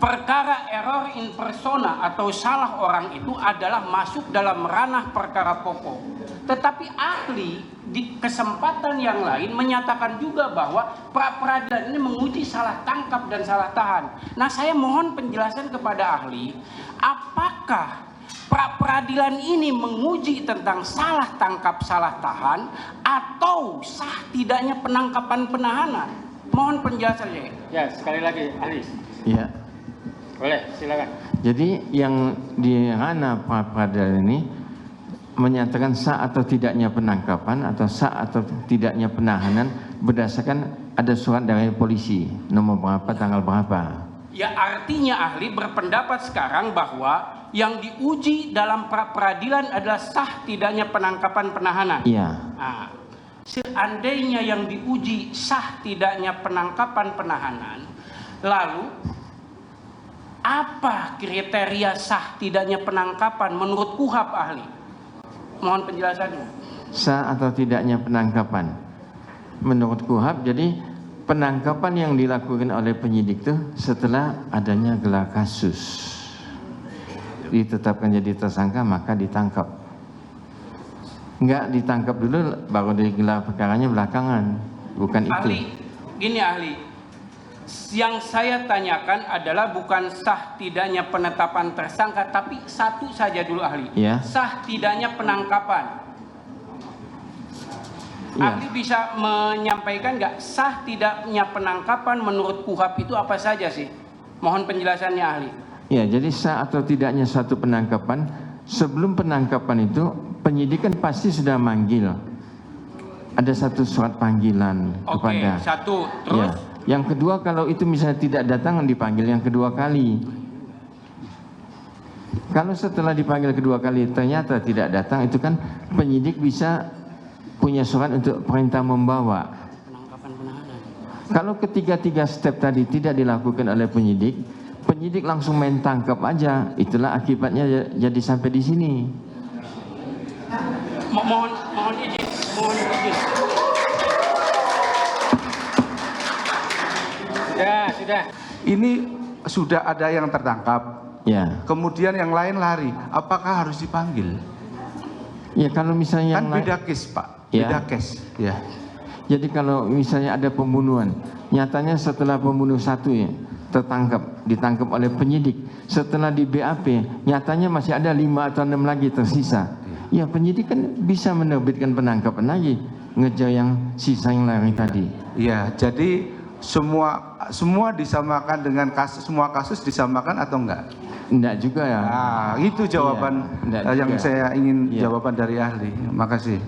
perkara error in persona atau salah orang itu adalah masuk dalam ranah perkara pokok. Tetapi ahli di kesempatan yang lain menyatakan juga bahwa pra-peradilan ini menguji salah tangkap dan salah tahan. Nah, saya mohon penjelasan kepada ahli, apakah pra-peradilan ini menguji tentang salah tangkap salah tahan atau sah tidaknya penangkapan penahanan? Mohon penjelasannya. Ya, sekali lagi ahli. Ya. Boleh, silakan. Jadi yang di ranah pra-peradilan ini menyatakan sah atau tidaknya penangkapan atau sah atau tidaknya penahanan berdasarkan ada surat dari polisi nomor berapa tanggal berapa. Ya, artinya ahli berpendapat sekarang bahwa yang diuji dalam pra-peradilan adalah sah tidaknya penangkapan penahanan. Iya. Nah, seandainya yang diuji sah tidaknya penangkapan penahanan, lalu apa kriteria sah tidaknya penangkapan menurut KUHAP ahli? Mohon penjelasannya. Sah atau tidaknya penangkapan menurut KUHAP, jadi penangkapan yang dilakukan oleh penyidik itu setelah adanya gelar kasus, ditetapkan jadi tersangka maka ditangkap. Enggak ditangkap dulu baru digelar perkaranya belakangan, bukan itu. Ahli, gini ahli, yang saya tanyakan adalah bukan sah tidaknya penetapan tersangka, tapi satu saja dulu ahli. Ya. Sah tidaknya penangkapan. Ya. Ahli bisa menyampaikan nggak sah tidaknya penangkapan menurut KUHAP itu apa saja sih? Mohon penjelasannya ahli. Ya, jadi sah atau tidaknya satu penangkapan, sebelum penangkapan itu penyidik kan pasti sudah manggil. Ada satu surat panggilan kepada. Oke, satu. Terus? Ya. Yang kedua, kalau itu misalnya tidak datang, dipanggil yang kedua kali. Kalau setelah dipanggil kedua kali ternyata tidak datang, itu kan penyidik bisa punya surat untuk perintah membawa. Penangkapan penahanan. Kalau ketiga-tiga step tadi tidak dilakukan oleh penyidik, penyidik langsung main tangkap aja. Itulah akibatnya jadi sampai di sini. Mohon izin, mohon izin. Sudah. Ini sudah ada yang tertangkap, Ya. kemudian yang lain lari. Apakah harus dipanggil? Ya, kalau misalnya Kan yang beda case, Pak. Ya. Beda case. Ya. Jadi kalau misalnya ada pembunuhan, nyatanya setelah pembunuh satu ya ditangkap oleh penyidik, setelah di BAP nyatanya masih ada 5 atau 6 lagi tersisa. Ya, penyidik kan bisa menerbitkan penangkapan lagi, ngejar yang sisa yang lari tadi. Ya, jadi semua disamakan dengan semua kasus disamakan atau enggak? Enggak juga ya. Nah, itu jawaban Iya, enggak yang juga. saya ingin Iya. jawaban dari ahli. Makasih.